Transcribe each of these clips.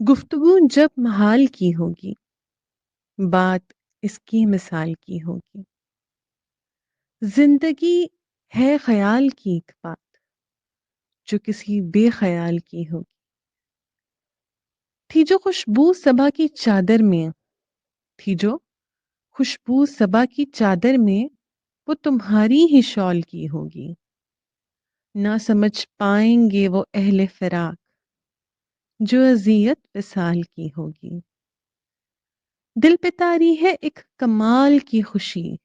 گفتگو جب محال کی ہوگی، بات اس کی مثال کی ہوگی۔ زندگی ہے خیال کی ایک بات جو کسی بے خیال کی ہوگی۔ تھی جو خوشبو صبا کی چادر میں، تھی جو خوشبو صبا کی چادر میں، وہ تمہاری ہی شال کی ہوگی۔ نہ سمجھ پائیں گے وہ اہل فراق جو اذیت وصال کی ہوگی۔ دل پہ طاری ہے ایک کمال کی خوشی،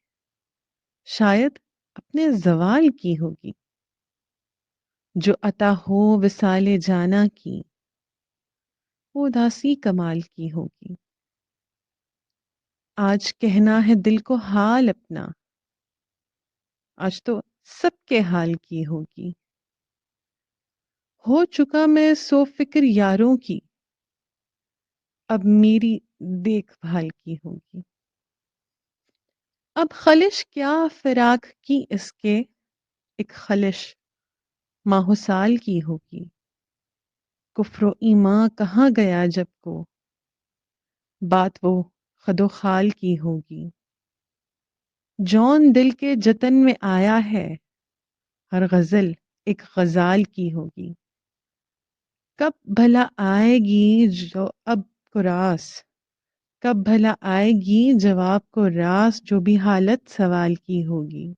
شاید اپنے زوال کی ہوگی۔ جو عطا ہو وصال جانا کی، وہ اداسی کمال کی ہوگی۔ آج کہنا ہے دل کو حال اپنا، آج تو سب کے حال کی ہوگی۔ ہو چکا میں سو فکر یاروں کی، اب میری دیکھ بھال کی ہوگی۔ اب خلش کیا فراق کی اس کے، ایک خلش ماہ سال کی ہوگی۔ کفر و ایمان کہاں گیا جب کو، بات وہ خد و خال کی ہوگی۔ جون دل کے جتن میں آیا ہے، ہر غزل ایک غزال کی ہوگی۔ کب بھلا آئے گی جو اب کو راس، کب بھلا آئے گی جواب کو راس جو بھی حالت سوال کی ہوگی۔